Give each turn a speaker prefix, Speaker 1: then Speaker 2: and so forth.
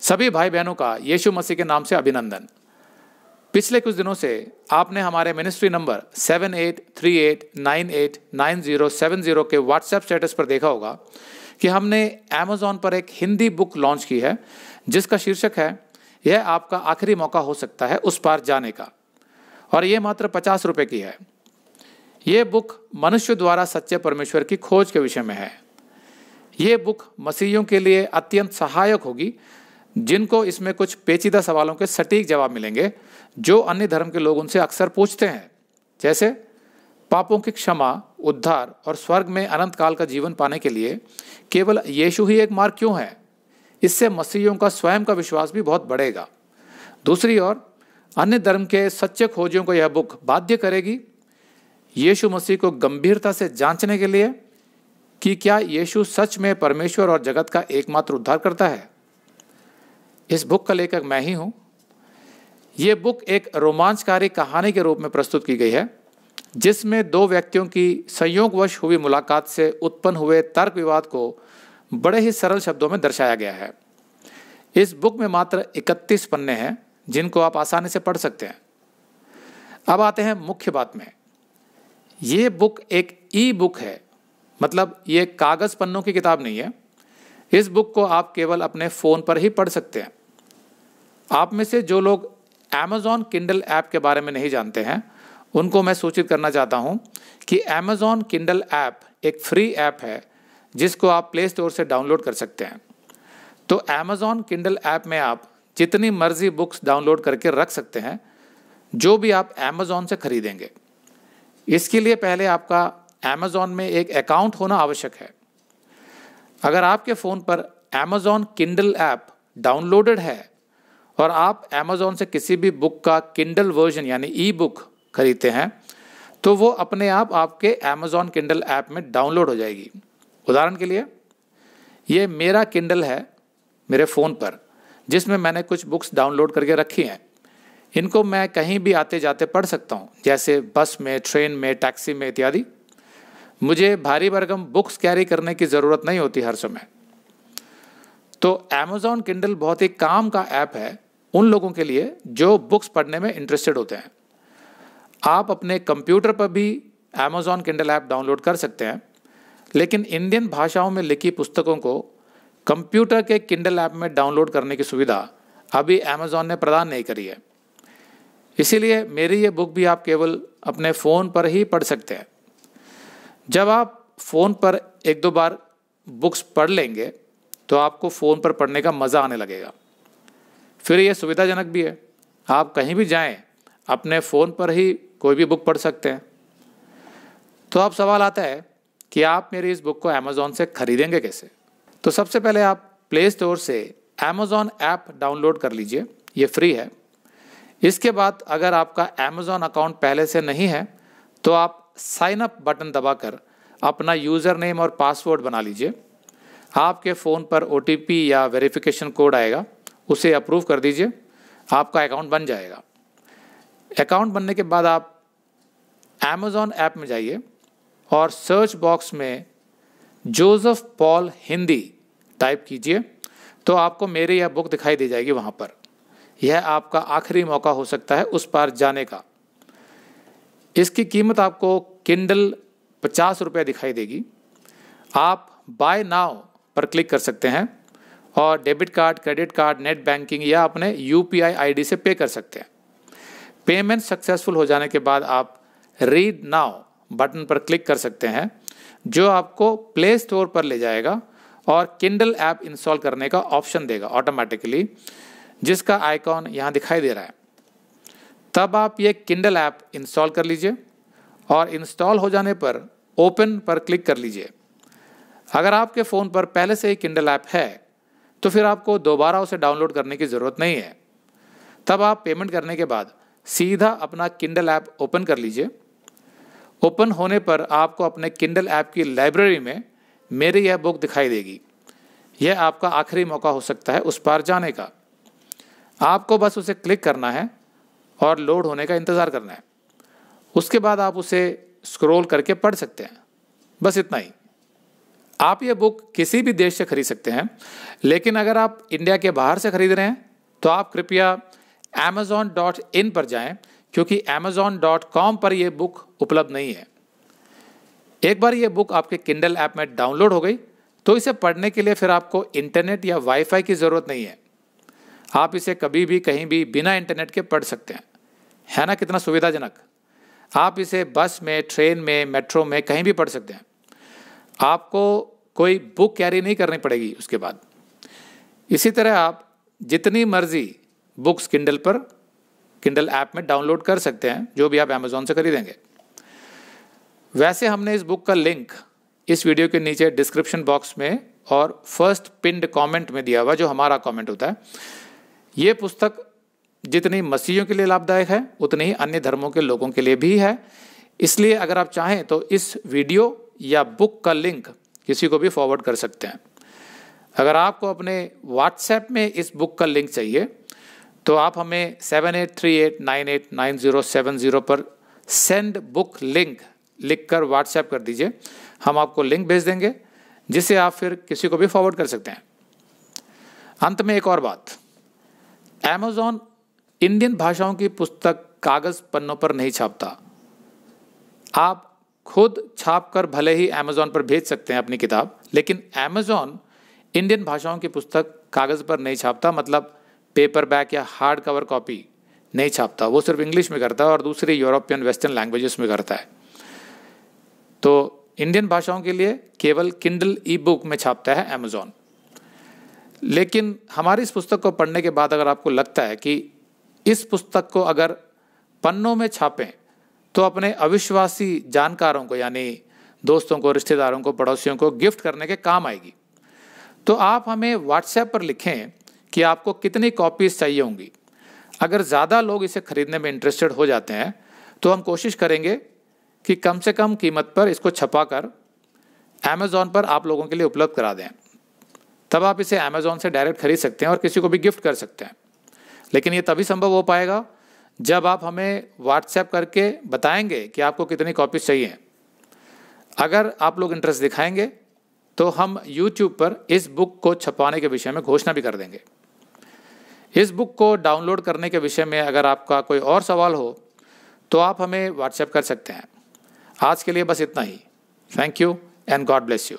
Speaker 1: सभी भाई बहनों का यीशु मसीह के नाम से अभिनंदन। पिछले कुछ दिनों से आपने हमारे मिनिस्ट्री नंबर 7838989070 के व्हाट्सएप स्टेटस पर देखा होगा कि हमने अमेज़ॉन पर एक हिंदी बुक लॉन्च की है जिसका शीर्षक है यह आपका आखिरी मौका हो सकता है उस पार जाने का, और ये मात्र 50 रुपये की है। ये बुक मनुष्य द्वारा सच्चे परमेश्वर की खोज के विषय में है। ये बुक मसीहियों के लिए अत्यंत सहायक होगी जिनको इसमें कुछ पेचीदा सवालों के सटीक जवाब मिलेंगे जो अन्य धर्म के लोग उनसे अक्सर पूछते हैं, जैसे पापों की क्षमा, उद्धार और स्वर्ग में अनंत काल का जीवन पाने के लिए केवल यीशु ही एक मार्ग क्यों है। इससे मसीहियों का स्वयं का विश्वास भी बहुत बढ़ेगा। दूसरी ओर अन्य धर्म के सच्चे खोजियों को यह बुक बाध्य करेगी यीशु मसीह को गंभीरता से जांचने के लिए कि क्या यीशु सच में परमेश्वर और जगत का एकमात्र उद्धार करता है। इस बुक का लेखक मैं ही हूँ। ये बुक एक रोमांचकारी कहानी के रूप में प्रस्तुत की गई है जिसमें दो व्यक्तियों की संयोगवश हुई मुलाकात से उत्पन्न हुए तर्क विवाद को बड़े ही सरल शब्दों में दर्शाया गया है। इस बुक में मात्र 31 पन्ने हैं जिनको आप आसानी से पढ़ सकते हैं। अब आते हैं मुख्य बात में। ये बुक एक ई बुक है, मतलब ये कागज़ पन्नों की किताब नहीं है। इस बुक को आप केवल अपने फ़ोन पर ही पढ़ सकते हैं। आप में से जो लोग अमेज़ॉन किंडल ऐप के बारे में नहीं जानते हैं उनको मैं सूचित करना चाहता हूं कि अमेज़ॉन किंडल ऐप एक फ्री ऐप है जिसको आप प्ले स्टोर से डाउनलोड कर सकते हैं। तो अमेज़ॉन किंडल ऐप में आप जितनी मर्जी बुक्स डाउनलोड करके रख सकते हैं जो भी आप अमेज़ॉन से खरीदेंगे। इसके लिए पहले आपका अमेज़ॉन में एक अकाउंट होना आवश्यक है। अगर आपके फ़ोन पर अमेज़ॉन किंडल ऐप डाउनलोडेड है और आप अमेज़ॉन से किसी भी बुक का किंडल वर्जन यानी ई बुक खरीदते हैं तो वो अपने आप आपके अमेज़ॉन किंडल ऐप में डाउनलोड हो जाएगी। उदाहरण के लिए ये मेरा किंडल है मेरे फ़ोन पर जिसमें मैंने कुछ बुक्स डाउनलोड करके रखी हैं। इनको मैं कहीं भी आते जाते पढ़ सकता हूँ, जैसे बस में, ट्रेन में, टैक्सी में इत्यादि। मुझे भारी भरकम बुक्स कैरी करने की ज़रूरत नहीं होती हर समय। तो अमेज़ॉन किंडल बहुत ही काम का ऐप है उन लोगों के लिए जो बुक्स पढ़ने में इंटरेस्टेड होते हैं। आप अपने कंप्यूटर पर भी अमेज़ॉन किंडल ऐप डाउनलोड कर सकते हैं, लेकिन इंडियन भाषाओं में लिखी पुस्तकों को कंप्यूटर के किंडल ऐप में डाउनलोड करने की सुविधा अभी अमेज़ॉन ने प्रदान नहीं करी है। इसीलिए मेरी ये बुक भी आप केवल अपने फ़ोन पर ही पढ़ सकते हैं। जब आप फ़ोन पर एक दो बार बुक्स पढ़ लेंगे तो आपको फ़ोन पर पढ़ने का मज़ा आने लगेगा। फिर ये सुविधाजनक भी है, आप कहीं भी जाएं अपने फ़ोन पर ही कोई भी बुक पढ़ सकते हैं। तो अब सवाल आता है कि आप मेरी इस बुक को अमेज़ॉन से खरीदेंगे कैसे। तो सबसे पहले आप प्ले स्टोर से अमेज़ॉन ऐप डाउनलोड कर लीजिए, ये फ्री है। इसके बाद अगर आपका अमेज़ॉन अकाउंट पहले से नहीं है तो आप साइन अप बटन दबाकर अपना यूज़र नेम और पासवर्ड बना लीजिए। आपके फ़ोन पर OTP या वेरिफिकेशन कोड आएगा, उसे अप्रूव कर दीजिए, आपका अकाउंट बन जाएगा। अकाउंट बनने के बाद आप अमेज़ॉन ऐप में जाइए और सर्च बॉक्स में जोसेफ पॉल हिंदी टाइप कीजिए तो आपको मेरी यह बुक दिखाई दे जाएगी। वहाँ पर यह आपका आखिरी मौका हो सकता है उस पार जाने का। इसकी कीमत आपको किंडल 50 रुपये दिखाई देगी। आप बाय नाउ पर क्लिक कर सकते हैं और debit card, credit card, net banking या अपने UPI ID से पे कर सकते हैं। पेमेंट सक्सेसफुल हो जाने के बाद आप रीड नाउ बटन पर क्लिक कर सकते हैं जो आपको प्ले स्टोर पर ले जाएगा और किंडल ऐप इंस्टॉल करने का ऑप्शन देगा ऑटोमेटिकली, जिसका आइकॉन यहाँ दिखाई दे रहा है। तब आप ये किंडल ऐप इंस्टॉल कर लीजिए और इंस्टॉल हो जाने पर ओपन पर क्लिक कर लीजिए। अगर आपके फ़ोन पर पहले से ही किंडल ऐप है तो फिर आपको दोबारा उसे डाउनलोड करने की ज़रूरत नहीं है। तब आप पेमेंट करने के बाद सीधा अपना किंडल ऐप ओपन कर लीजिए। ओपन होने पर आपको अपने किंडल ऐप की लाइब्रेरी में मेरी यह बुक दिखाई देगी। यह आपका आखिरी मौका हो सकता है उस पार जाने का। आपको बस उसे क्लिक करना है और लोड होने का इंतज़ार करना है। उसके बाद आप उसे स्क्रॉल करके पढ़ सकते हैं। बस इतना ही। आप ये बुक किसी भी देश से खरीद सकते हैं, लेकिन अगर आप इंडिया के बाहर से खरीद रहे हैं तो आप कृपया amazon.in पर जाएं, क्योंकि amazon.com पर यह बुक उपलब्ध नहीं है। एक बार ये बुक आपके किंडल ऐप में डाउनलोड हो गई तो इसे पढ़ने के लिए फिर आपको इंटरनेट या वाईफाई की ज़रूरत नहीं है। आप इसे कभी भी कहीं भी बिना इंटरनेट के पढ़ सकते हैं। है ना कितना सुविधाजनक। आप इसे बस में, ट्रेन में, मेट्रो में कहीं भी पढ़ सकते हैं। आपको कोई बुक कैरी नहीं करनी पड़ेगी उसके बाद। इसी तरह आप जितनी मर्जी बुक्स किंडल पर, किंडल ऐप में डाउनलोड कर सकते हैं, जो भी आप अमेज़ॉन से खरीदेंगे। वैसे हमने इस बुक का लिंक इस वीडियो के नीचे डिस्क्रिप्शन बॉक्स में और फर्स्ट पिन्ड कमेंट में दिया हुआ, जो हमारा कमेंट होता है। ये पुस्तक जितनी मसीहियों के लिए लाभदायक है उतनी ही अन्य धर्मों के लोगों के लिए भी है। इसलिए अगर आप चाहें तो इस वीडियो या बुक का लिंक किसी को भी फॉरवर्ड कर सकते हैं। अगर आपको अपने व्हाट्सएप में इस बुक का लिंक चाहिए तो आप हमें 7838989070 पर सेंड बुक लिंक लिखकर व्हाट्सएप कर दीजिए। हम आपको लिंक भेज देंगे जिसे आप फिर किसी को भी फॉरवर्ड कर सकते हैं। अंत में एक और बात, अमेज़ॉन इंडियन भाषाओं की पुस्तक कागज़ पन्नों पर नहीं छापता। आप खुद छाप कर भले ही अमेज़ॉन पर भेज सकते हैं अपनी किताब, लेकिन अमेज़ॉन इंडियन भाषाओं की पुस्तक कागज़ पर नहीं छापता, मतलब पेपर बैक या हार्ड कवर कॉपी नहीं छापता। वो सिर्फ इंग्लिश में करता है और दूसरी यूरोपियन वेस्टर्न लैंग्वेजेस में करता है। तो इंडियन भाषाओं के लिए केवल किंडल ई बुक में छापता है अमेज़ॉन। लेकिन हमारी इस पुस्तक को पढ़ने के बाद अगर आपको लगता है कि इस पुस्तक को अगर पन्नों में छापें तो अपने अविश्वासी जानकारों को, यानी दोस्तों को, रिश्तेदारों को, पड़ोसियों को गिफ्ट करने के काम आएगी, तो आप हमें व्हाट्सएप पर लिखें कि आपको कितनी कॉपीज़ चाहिए होंगी। अगर ज़्यादा लोग इसे खरीदने में इंटरेस्टेड हो जाते हैं तो हम कोशिश करेंगे कि कम से कम कीमत पर इसको छपाकर अमेज़ॉन पर आप लोगों के लिए उपलब्ध करा दें। तब आप इसे अमेज़ॉन से डायरेक्ट खरीद सकते हैं और किसी को भी गिफ्ट कर सकते हैं। लेकिन ये तभी संभव हो पाएगा जब आप हमें व्हाट्सएप करके बताएंगे कि आपको कितनी कॉपीज़ चाहिए। अगर आप लोग इंटरेस्ट दिखाएंगे तो हम YouTube पर इस बुक को छपाने के विषय में घोषणा भी कर देंगे। इस बुक को डाउनलोड करने के विषय में अगर आपका कोई और सवाल हो तो आप हमें व्हाट्सएप कर सकते हैं। आज के लिए बस इतना ही। Thank you and God bless you.